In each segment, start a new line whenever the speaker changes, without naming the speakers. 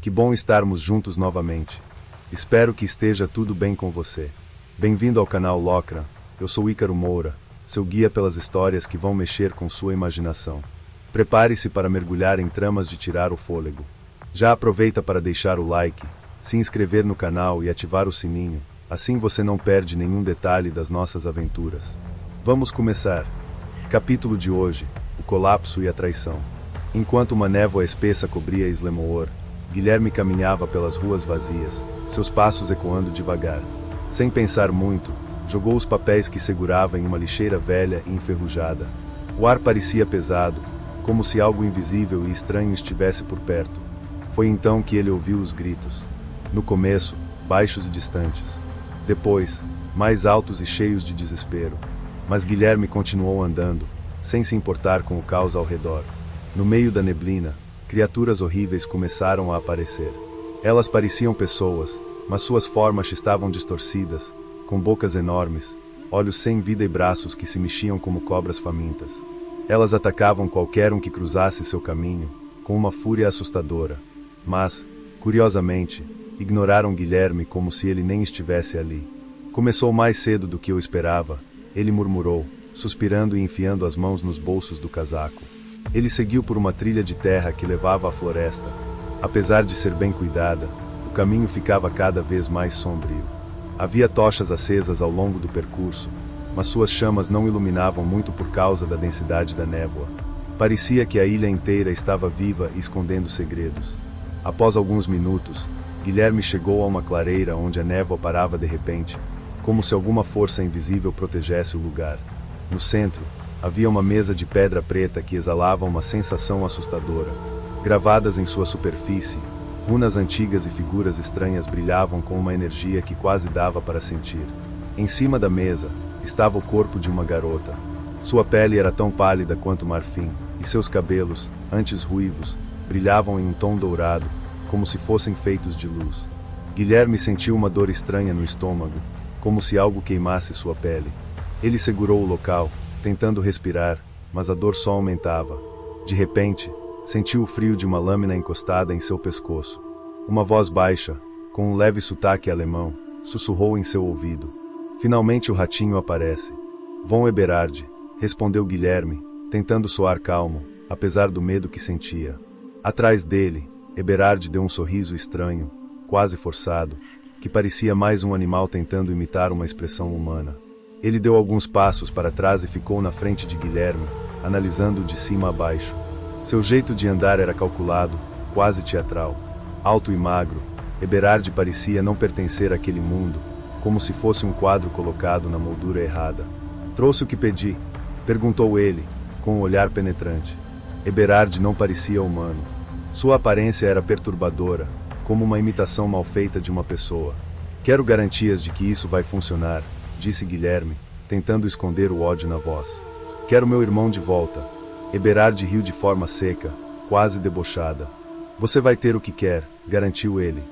Que bom estarmos juntos novamente. Espero que esteja tudo bem com você. Bem-vindo ao canal Locran. Eu sou Ícaro Moura, seu guia pelas histórias que vão mexer com sua imaginação. Prepare-se para mergulhar em tramas de tirar o fôlego. Já aproveita para deixar o like, se inscrever no canal e ativar o sininho, assim você não perde nenhum detalhe das nossas aventuras. Vamos começar. Capítulo de hoje: o colapso e a traição. Enquanto uma névoa espessa cobria Islemoor, Guilherme caminhava pelas ruas vazias, seus passos ecoando devagar. Sem pensar muito, jogou os papéis que segurava em uma lixeira velha e enferrujada. O ar parecia pesado, como se algo invisível e estranho estivesse por perto. Foi então que ele ouviu os gritos. No começo, baixos e distantes. Depois, mais altos e cheios de desespero. Mas Guilherme continuou andando, sem se importar com o caos ao redor. No meio da neblina, criaturas horríveis começaram a aparecer. Elas pareciam pessoas, mas suas formas estavam distorcidas, com bocas enormes, olhos sem vida e braços que se mexiam como cobras famintas. Elas atacavam qualquer um que cruzasse seu caminho, com uma fúria assustadora. Mas, curiosamente, ignoraram Guilherme como se ele nem estivesse ali. Começou mais cedo do que eu esperava, ele murmurou, suspirando e enfiando as mãos nos bolsos do casaco. Ele seguiu por uma trilha de terra que levava à floresta. Apesar de ser bem cuidada, o caminho ficava cada vez mais sombrio. Havia tochas acesas ao longo do percurso, mas suas chamas não iluminavam muito por causa da densidade da névoa. Parecia que a ilha inteira estava viva e escondendo segredos. Após alguns minutos, Guilherme chegou a uma clareira onde a névoa parava de repente, como se alguma força invisível protegesse o lugar. No centro, havia uma mesa de pedra preta que exalava uma sensação assustadora. Gravadas em sua superfície, runas antigas e figuras estranhas brilhavam com uma energia que quase dava para sentir. Em cima da mesa, estava o corpo de uma garota. Sua pele era tão pálida quanto marfim, e seus cabelos, antes ruivos, brilhavam em um tom dourado, como se fossem feitos de luz. Guilherme sentiu uma dor estranha no estômago, como se algo queimasse sua pele. Ele segurou o local, tentando respirar, mas a dor só aumentava. De repente, sentiu o frio de uma lâmina encostada em seu pescoço. Uma voz baixa, com um leve sotaque alemão, sussurrou em seu ouvido. Finalmente o ratinho aparece. Von Eberhard, respondeu Guilherme, tentando soar calmo, apesar do medo que sentia. Atrás dele, Eberhard deu um sorriso estranho, quase forçado, que parecia mais um animal tentando imitar uma expressão humana. Ele deu alguns passos para trás e ficou na frente de Guilherme, analisando-o de cima a baixo. Seu jeito de andar era calculado, quase teatral. Alto e magro, Eberhard parecia não pertencer àquele mundo, como se fosse um quadro colocado na moldura errada. "Trouxe o que pedi?" perguntou ele, com um olhar penetrante. Eberhard não parecia humano. Sua aparência era perturbadora, como uma imitação mal feita de uma pessoa. "Quero garantias de que isso vai funcionar", disse Guilherme, tentando esconder o ódio na voz. "Quero meu irmão de volta." Eberhard riu de forma seca, quase debochada. "Você vai ter o que quer", garantiu ele.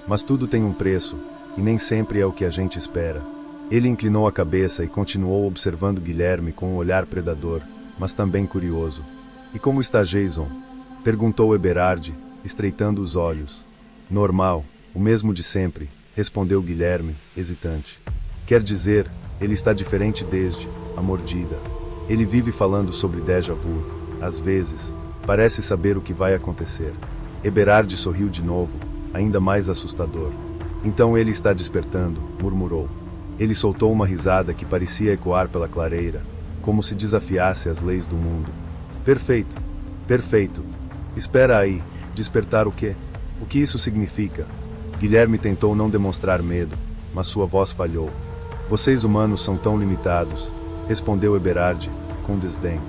"Mas tudo tem um preço, e nem sempre é o que a gente espera." Ele inclinou a cabeça e continuou observando Guilherme com um olhar predador, mas também curioso. "E como está Jason?" perguntou Eberhard, estreitando os olhos. "Normal, o mesmo de sempre", respondeu Guilherme, hesitante. "Quer dizer, ele está diferente desde a mordida. Ele vive falando sobre déjà vu. Às vezes, parece saber o que vai acontecer." Eberhard sorriu de novo, ainda mais assustador. "Então ele está despertando", murmurou. Ele soltou uma risada que parecia ecoar pela clareira, como se desafiasse as leis do mundo. "Perfeito, perfeito. Espera aí, despertar o quê? O que isso significa?" Guilherme tentou não demonstrar medo, mas sua voz falhou. "Vocês humanos são tão limitados", respondeu Eberhard, com desdém.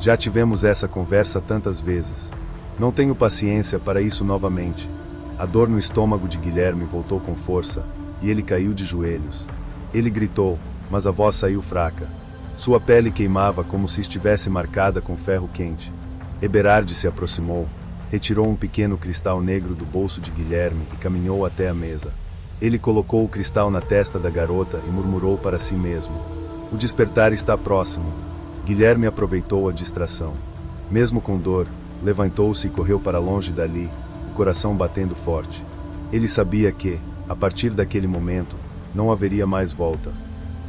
"Já tivemos essa conversa tantas vezes. Não tenho paciência para isso novamente." A dor no estômago de Guilherme voltou com força, e ele caiu de joelhos. Ele gritou, mas a voz saiu fraca. Sua pele queimava como se estivesse marcada com ferro quente. Eberhard se aproximou, retirou um pequeno cristal negro do bolso de Guilherme e caminhou até a mesa. Ele colocou o cristal na testa da garota e murmurou para si mesmo: "O despertar está próximo." Guilherme aproveitou a distração. Mesmo com dor, levantou-se e correu para longe dali, o coração batendo forte. Ele sabia que, a partir daquele momento, não haveria mais volta.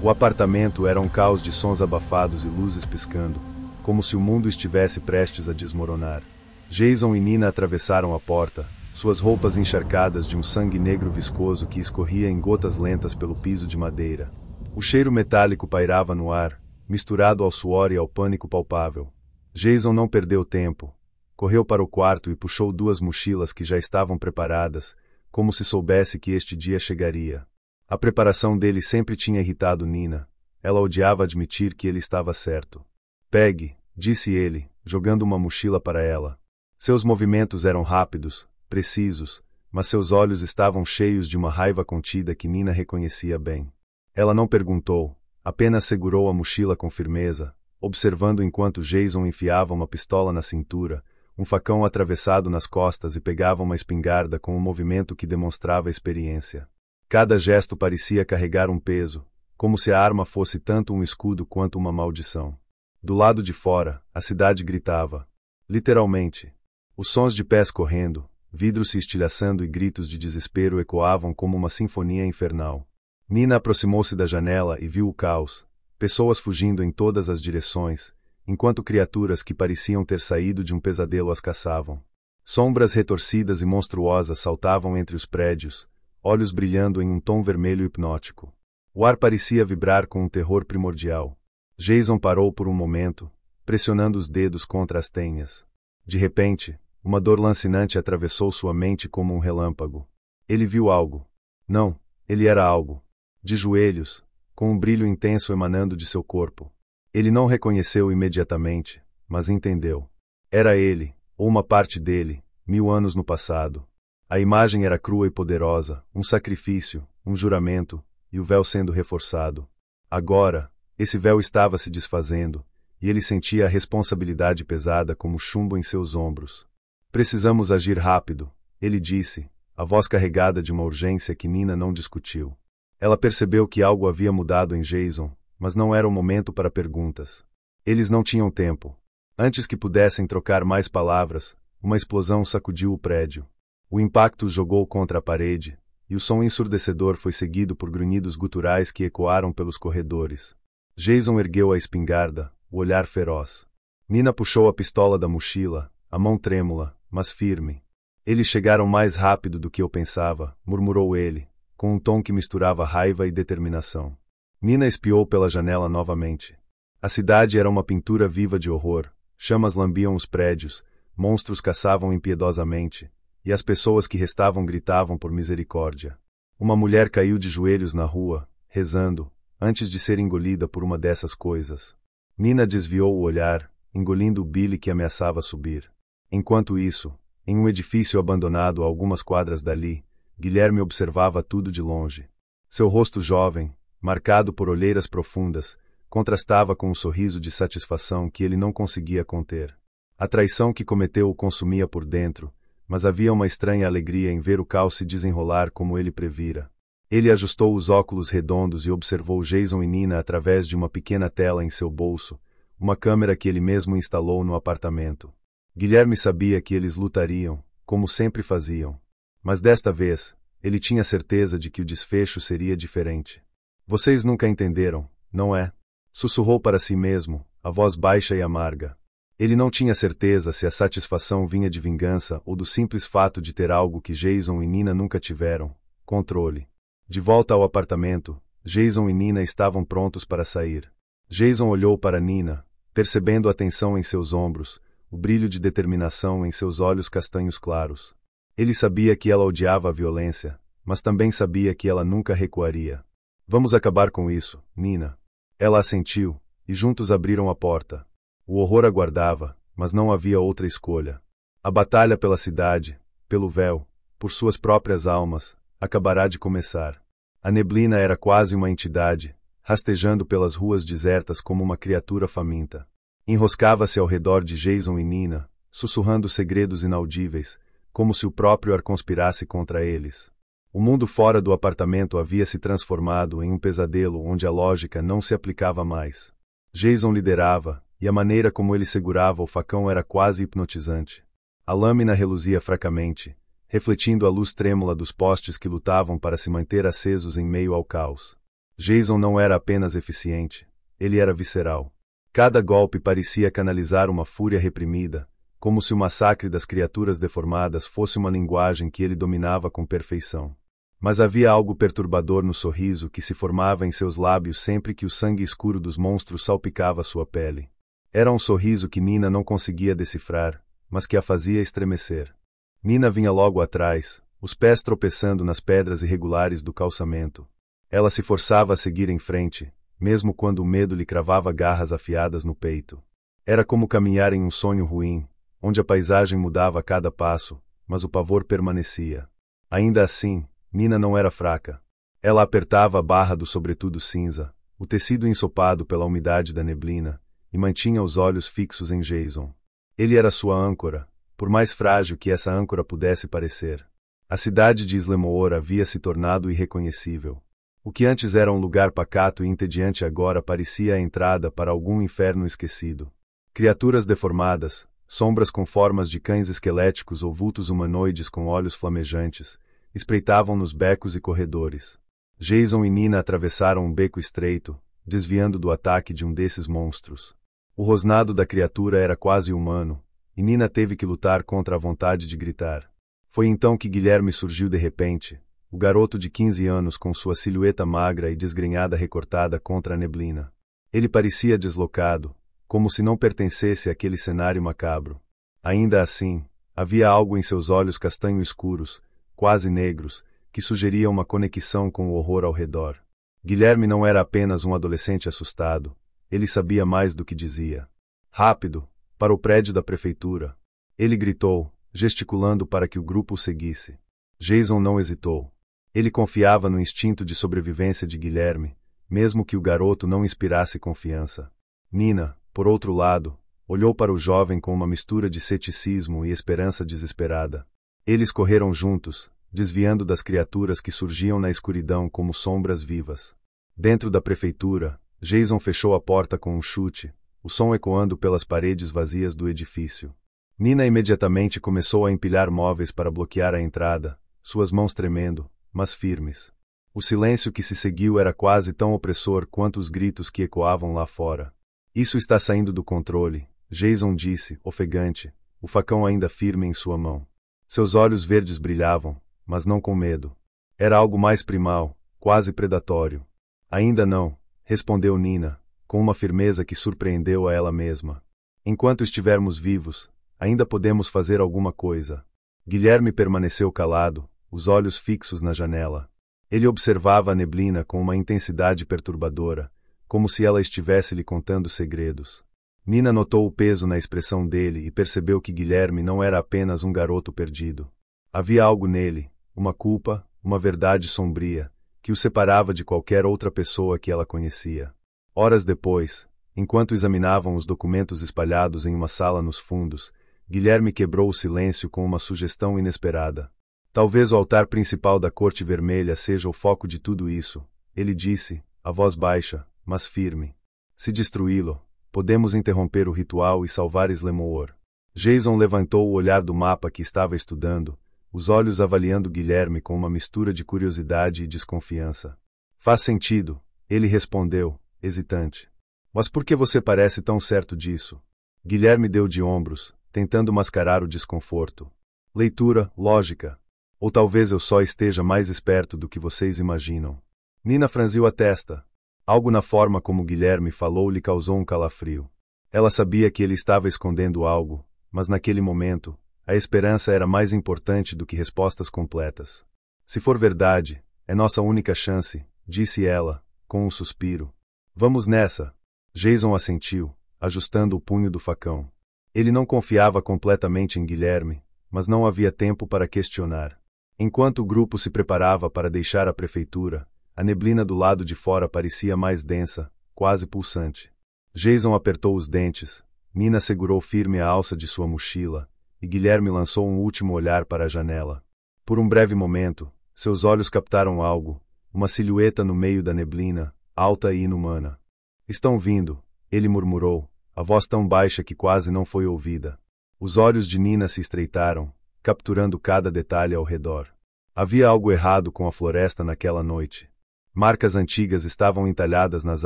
O apartamento era um caos de sons abafados e luzes piscando, como se o mundo estivesse prestes a desmoronar. Jason e Nina atravessaram a porta, suas roupas encharcadas de um sangue negro viscoso que escorria em gotas lentas pelo piso de madeira. O cheiro metálico pairava no ar, misturado ao suor e ao pânico palpável. Jason não perdeu tempo. Correu para o quarto e puxou 2 mochilas que já estavam preparadas, como se soubesse que este dia chegaria. A preparação dele sempre tinha irritado Nina. Ela odiava admitir que ele estava certo. Pegue, disse ele, jogando uma mochila para ela. Seus movimentos eram rápidos, precisos, mas seus olhos estavam cheios de uma raiva contida que Nina reconhecia bem. Ela não perguntou, apenas segurou a mochila com firmeza, observando enquanto Jason enfiava uma pistola na cintura, um facão atravessado nas costas e pegava uma espingarda com um movimento que demonstrava experiência. Cada gesto parecia carregar um peso, como se a arma fosse tanto um escudo quanto uma maldição. Do lado de fora, a cidade gritava. Literalmente. Os sons de pés correndo, vidros se estilhaçando e gritos de desespero ecoavam como uma sinfonia infernal. Nina aproximou-se da janela e viu o caos, pessoas fugindo em todas as direções, enquanto criaturas que pareciam ter saído de um pesadelo as caçavam. Sombras retorcidas e monstruosas saltavam entre os prédios, olhos brilhando em um tom vermelho hipnótico. O ar parecia vibrar com um terror primordial. Jason parou por um momento, pressionando os dedos contra as tenhas. De repente, uma dor lancinante atravessou sua mente como um relâmpago. Ele viu algo. Não, ele era algo. De joelhos, com um brilho intenso emanando de seu corpo. Ele não reconheceu imediatamente, mas entendeu. Era ele, ou uma parte dele, 1000 anos no passado. A imagem era crua e poderosa, um sacrifício, um juramento, e o véu sendo reforçado. Agora, esse véu estava se desfazendo, e ele sentia a responsabilidade pesada como chumbo em seus ombros. Precisamos agir rápido, ele disse, a voz carregada de uma urgência que Nina não discutiu. Ela percebeu que algo havia mudado em Jason, mas não era o momento para perguntas. Eles não tinham tempo. Antes que pudessem trocar mais palavras, uma explosão sacudiu o prédio. O impacto os jogou contra a parede, e o som ensurdecedor foi seguido por grunhidos guturais que ecoaram pelos corredores. Jason ergueu a espingarda, o olhar feroz. Nina puxou a pistola da mochila, a mão trêmula, mas firme. Eles chegaram mais rápido do que eu pensava, murmurou ele, com um tom que misturava raiva e determinação. Nina espiou pela janela novamente. A cidade era uma pintura viva de horror, chamas lambiam os prédios, monstros caçavam impiedosamente, e as pessoas que restavam gritavam por misericórdia. Uma mulher caiu de joelhos na rua, rezando, antes de ser engolida por uma dessas coisas. Nina desviou o olhar, engolindo o bile que ameaçava subir. Enquanto isso, em um edifício abandonado a algumas quadras dali, Guilherme observava tudo de longe. Seu rosto jovem, marcado por olheiras profundas, contrastava com um sorriso de satisfação que ele não conseguia conter. A traição que cometeu o consumia por dentro, mas havia uma estranha alegria em ver o caos se desenrolar como ele previra. Ele ajustou os óculos redondos e observou Jason e Nina através de uma pequena tela em seu bolso, uma câmera que ele mesmo instalou no apartamento. Guilherme sabia que eles lutariam, como sempre faziam. Mas desta vez, ele tinha certeza de que o desfecho seria diferente. Vocês nunca entenderam, não é? Sussurrou para si mesmo, a voz baixa e amarga. Ele não tinha certeza se a satisfação vinha de vingança ou do simples fato de ter algo que Jason e Nina nunca tiveram, controle. De volta ao apartamento, Jason e Nina estavam prontos para sair. Jason olhou para Nina, percebendo a tensão em seus ombros, o brilho de determinação em seus olhos castanhos claros. Ele sabia que ela odiava a violência, mas também sabia que ela nunca recuaria. Vamos acabar com isso, Nina. Ela assentiu, e juntos abriram a porta. O horror aguardava, mas não havia outra escolha. A batalha pela cidade, pelo véu, por suas próprias almas, acabará de começar. A neblina era quase uma entidade, rastejando pelas ruas desertas como uma criatura faminta. Enroscava-se ao redor de Jason e Nina, sussurrando segredos inaudíveis, como se o próprio ar conspirasse contra eles. O mundo fora do apartamento havia se transformado em um pesadelo onde a lógica não se aplicava mais. Jason liderava, e a maneira como ele segurava o facão era quase hipnotizante. A lâmina reluzia fracamente, refletindo a luz trêmula dos postes que lutavam para se manter acesos em meio ao caos. Jason não era apenas eficiente, ele era visceral. Cada golpe parecia canalizar uma fúria reprimida, como se o massacre das criaturas deformadas fosse uma linguagem que ele dominava com perfeição. Mas havia algo perturbador no sorriso que se formava em seus lábios sempre que o sangue escuro dos monstros salpicava sua pele. Era um sorriso que Nina não conseguia decifrar, mas que a fazia estremecer. Nina vinha logo atrás, os pés tropeçando nas pedras irregulares do calçamento. Ela se forçava a seguir em frente, mesmo quando o medo lhe cravava garras afiadas no peito. Era como caminhar em um sonho ruim, onde a paisagem mudava a cada passo, mas o pavor permanecia. Ainda assim, Nina não era fraca. Ela apertava a barra do sobretudo cinza, o tecido ensopado pela umidade da neblina, e mantinha os olhos fixos em Jason. Ele era sua âncora, por mais frágil que essa âncora pudesse parecer. A cidade de Islemoor havia se tornado irreconhecível. O que antes era um lugar pacato e entediante agora parecia a entrada para algum inferno esquecido. Criaturas deformadas, sombras com formas de cães esqueléticos ou vultos humanoides com olhos flamejantes, espreitavam nos becos e corredores. Jason e Nina atravessaram um beco estreito, desviando do ataque de um desses monstros. O rosnado da criatura era quase humano, e Nina teve que lutar contra a vontade de gritar. Foi então que Guilherme surgiu de repente, o garoto de 15 anos com sua silhueta magra e desgrenhada recortada contra a neblina. Ele parecia deslocado, como se não pertencesse àquele cenário macabro. Ainda assim, havia algo em seus olhos castanho escuros, quase negros, que sugeria uma conexão com o horror ao redor. Guilherme não era apenas um adolescente assustado, ele sabia mais do que dizia. Rápido, para o prédio da prefeitura. Ele gritou, gesticulando para que o grupo o seguisse. Jason não hesitou. Ele confiava no instinto de sobrevivência de Guilherme, mesmo que o garoto não inspirasse confiança. Nina, por outro lado, olhou para o jovem com uma mistura de ceticismo e esperança desesperada. Eles correram juntos, desviando das criaturas que surgiam na escuridão como sombras vivas. Dentro da prefeitura, Jason fechou a porta com um chute, o som ecoando pelas paredes vazias do edifício. Nina imediatamente começou a empilhar móveis para bloquear a entrada, suas mãos tremendo, mas firmes. O silêncio que se seguiu era quase tão opressor quanto os gritos que ecoavam lá fora. Isso está saindo do controle, Jason disse, ofegante, o facão ainda firme em sua mão. Seus olhos verdes brilhavam, mas não com medo. Era algo mais primal, quase predatório. Ainda não, respondeu Nina, com uma firmeza que surpreendeu a ela mesma. Enquanto estivermos vivos, ainda podemos fazer alguma coisa. Guilherme permaneceu calado, os olhos fixos na janela. Ele observava a neblina com uma intensidade perturbadora, como se ela estivesse lhe contando segredos. Nina notou o peso na expressão dele e percebeu que Guilherme não era apenas um garoto perdido. Havia algo nele, uma culpa, uma verdade sombria, que o separava de qualquer outra pessoa que ela conhecia. Horas depois, enquanto examinavam os documentos espalhados em uma sala nos fundos, Guilherme quebrou o silêncio com uma sugestão inesperada. Talvez o altar principal da Corte Vermelha seja o foco de tudo isso, ele disse, a voz baixa, mas firme. Se destruí-lo, podemos interromper o ritual e salvar Islemoor. Jason levantou o olhar do mapa que estava estudando, os olhos avaliando Guilherme com uma mistura de curiosidade e desconfiança. Faz sentido, ele respondeu, hesitante. Mas por que você parece tão certo disso? Guilherme deu de ombros, tentando mascarar o desconforto. Leitura, lógica. Ou talvez eu só esteja mais esperto do que vocês imaginam. Nina franziu a testa. Algo na forma como Guilherme falou lhe causou um calafrio. Ela sabia que ele estava escondendo algo, mas naquele momento, a esperança era mais importante do que respostas completas. Se for verdade, é nossa única chance, disse ela, com um suspiro. Vamos nessa. Jason assentiu, ajustando o punho do facão. Ele não confiava completamente em Guilherme, mas não havia tempo para questionar. Enquanto o grupo se preparava para deixar a prefeitura, a neblina do lado de fora parecia mais densa, quase pulsante. Jason apertou os dentes, Nina segurou firme a alça de sua mochila, e Guilherme lançou um último olhar para a janela. Por um breve momento, seus olhos captaram algo, uma silhueta no meio da neblina, alta e inumana. Estão vindo, ele murmurou, a voz tão baixa que quase não foi ouvida. Os olhos de Nina se estreitaram, capturando cada detalhe ao redor. Havia algo errado com a floresta naquela noite. Marcas antigas estavam entalhadas nas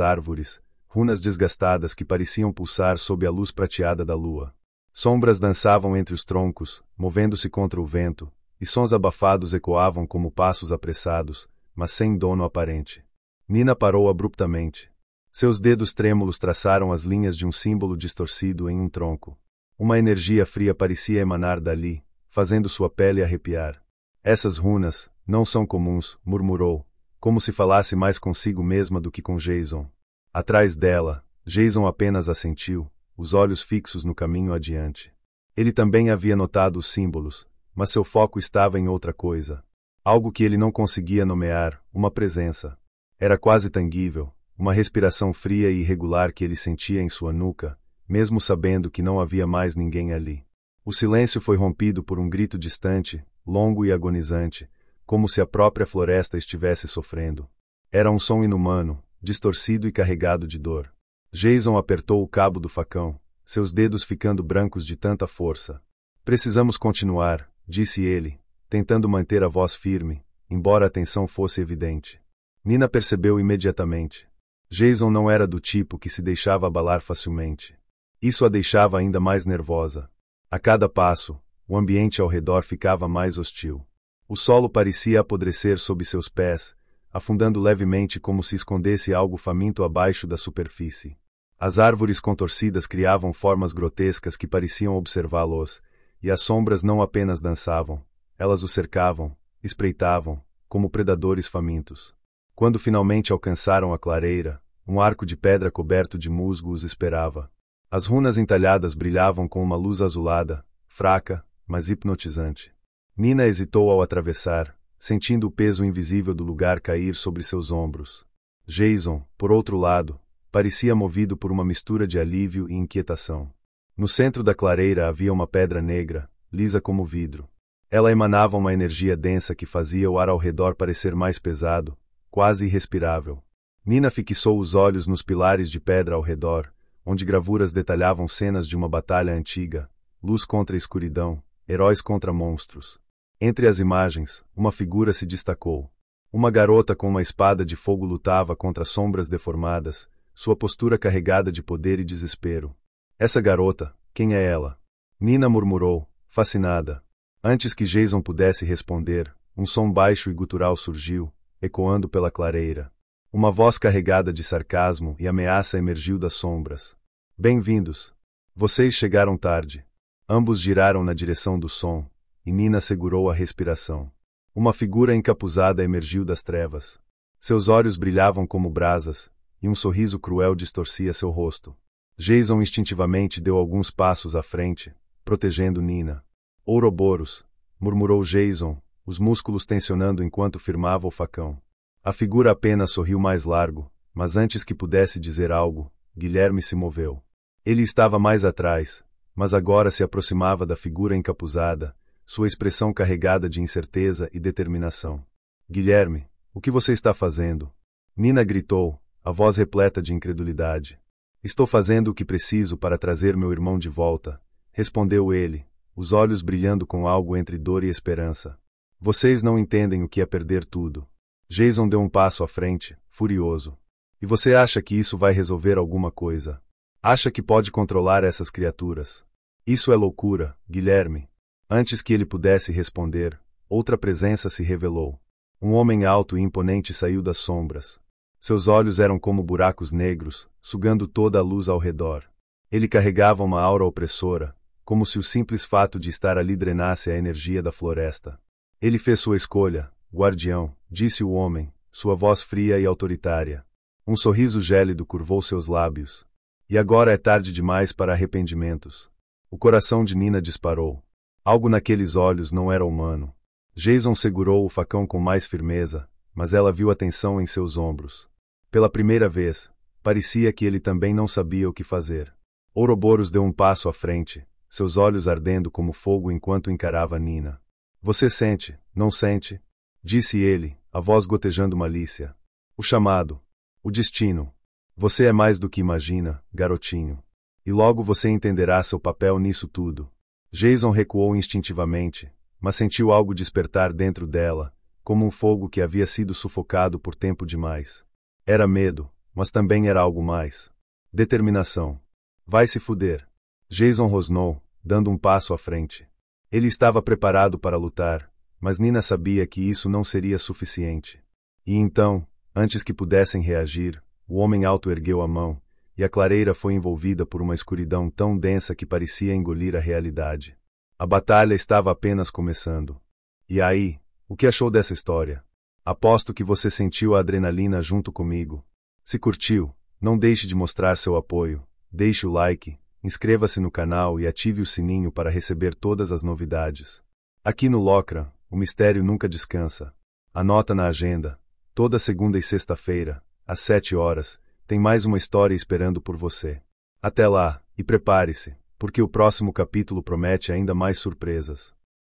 árvores, runas desgastadas que pareciam pulsar sob a luz prateada da lua. Sombras dançavam entre os troncos, movendo-se contra o vento, e sons abafados ecoavam como passos apressados, mas sem dono aparente. Nina parou abruptamente. Seus dedos trêmulos traçaram as linhas de um símbolo distorcido em um tronco. Uma energia fria parecia emanar dali, fazendo sua pele arrepiar. Essas runas não são comuns, murmurou, como se falasse mais consigo mesma do que com Jason. Atrás dela, Jason apenas assentiu, os olhos fixos no caminho adiante. Ele também havia notado os símbolos, mas seu foco estava em outra coisa. Algo que ele não conseguia nomear, uma presença. Era quase tangível, uma respiração fria e irregular que ele sentia em sua nuca, mesmo sabendo que não havia mais ninguém ali. O silêncio foi rompido por um grito distante, longo e agonizante, como se a própria floresta estivesse sofrendo. Era um som inumano, distorcido e carregado de dor. Jason apertou o cabo do facão, seus dedos ficando brancos de tanta força. Precisamos continuar, disse ele, tentando manter a voz firme, embora a tensão fosse evidente. Nina percebeu imediatamente. Jason não era do tipo que se deixava abalar facilmente. Isso a deixava ainda mais nervosa. A cada passo, o ambiente ao redor ficava mais hostil. O solo parecia apodrecer sob seus pés, afundando levemente como se escondesse algo faminto abaixo da superfície. As árvores contorcidas criavam formas grotescas que pareciam observá-los, e as sombras não apenas dançavam, elas o cercavam, espreitavam, como predadores famintos. Quando finalmente alcançaram a clareira, um arco de pedra coberto de musgo os esperava. As runas entalhadas brilhavam com uma luz azulada, fraca, mas hipnotizante. Nina hesitou ao atravessar, sentindo o peso invisível do lugar cair sobre seus ombros. Jason, por outro lado, parecia movido por uma mistura de alívio e inquietação. No centro da clareira havia uma pedra negra, lisa como vidro. Ela emanava uma energia densa que fazia o ar ao redor parecer mais pesado, quase irrespirável. Nina fixou os olhos nos pilares de pedra ao redor, onde gravuras detalhavam cenas de uma batalha antiga, luz contra a escuridão, heróis contra monstros. Entre as imagens, uma figura se destacou. Uma garota com uma espada de fogo lutava contra sombras deformadas, sua postura carregada de poder e desespero. Essa garota, quem é ela? Nina murmurou, fascinada. Antes que Jason pudesse responder, um som baixo e gutural surgiu, ecoando pela clareira. Uma voz carregada de sarcasmo e ameaça emergiu das sombras. Bem-vindos. Vocês chegaram tarde. Ambos giraram na direção do som, e Nina segurou a respiração. Uma figura encapuzada emergiu das trevas. Seus olhos brilhavam como brasas, e um sorriso cruel distorcia seu rosto. Jason instintivamente deu alguns passos à frente, protegendo Nina. Ouroboros, murmurou Jason, os músculos tensionando enquanto firmava o facão. A figura apenas sorriu mais largo, mas antes que pudesse dizer algo, Guilherme se moveu. Ele estava mais atrás, mas agora se aproximava da figura encapuzada, sua expressão carregada de incerteza e determinação. Guilherme, o que você está fazendo? Nina gritou, a voz repleta de incredulidade. Estou fazendo o que preciso para trazer meu irmão de volta, respondeu ele, os olhos brilhando com algo entre dor e esperança. Vocês não entendem o que é perder tudo. Jason deu um passo à frente, furioso. E você acha que isso vai resolver alguma coisa? Acha que pode controlar essas criaturas? Isso é loucura, Guilherme. Antes que ele pudesse responder, outra presença se revelou. Um homem alto e imponente saiu das sombras. Seus olhos eram como buracos negros, sugando toda a luz ao redor. Ele carregava uma aura opressora, como se o simples fato de estar ali drenasse a energia da floresta. Ele fez sua escolha, guardião, disse o homem, sua voz fria e autoritária. Um sorriso gélido curvou seus lábios. E agora é tarde demais para arrependimentos. O coração de Nina disparou. Algo naqueles olhos não era humano. Jason segurou o facão com mais firmeza, mas ela viu a tensão em seus ombros. Pela primeira vez, parecia que ele também não sabia o que fazer. Ouroboros deu um passo à frente, seus olhos ardendo como fogo enquanto encarava Nina. Você sente, não sente? Disse ele, a voz gotejando malícia. O chamado. O destino. Você é mais do que imagina, garotinho. E logo você entenderá seu papel nisso tudo. Jason recuou instintivamente, mas sentiu algo despertar dentro dela, como um fogo que havia sido sufocado por tempo demais. Era medo, mas também era algo mais. Determinação. Vai se fuder. Jason rosnou, dando um passo à frente. Ele estava preparado para lutar, mas Nina sabia que isso não seria suficiente. E então, antes que pudessem reagir, o homem alto ergueu a mão, e a clareira foi envolvida por uma escuridão tão densa que parecia engolir a realidade. A batalha estava apenas começando. E aí, o que achou dessa história? Aposto que você sentiu a adrenalina junto comigo. Se curtiu, não deixe de mostrar seu apoio, deixe o like, inscreva-se no canal e ative o sininho para receber todas as novidades. Aqui no Locra, o mistério nunca descansa. Anota na agenda, toda segunda e sexta-feira, às 7 horas, tem mais uma história esperando por você. Até lá, e prepare-se, porque o próximo capítulo promete ainda mais surpresas.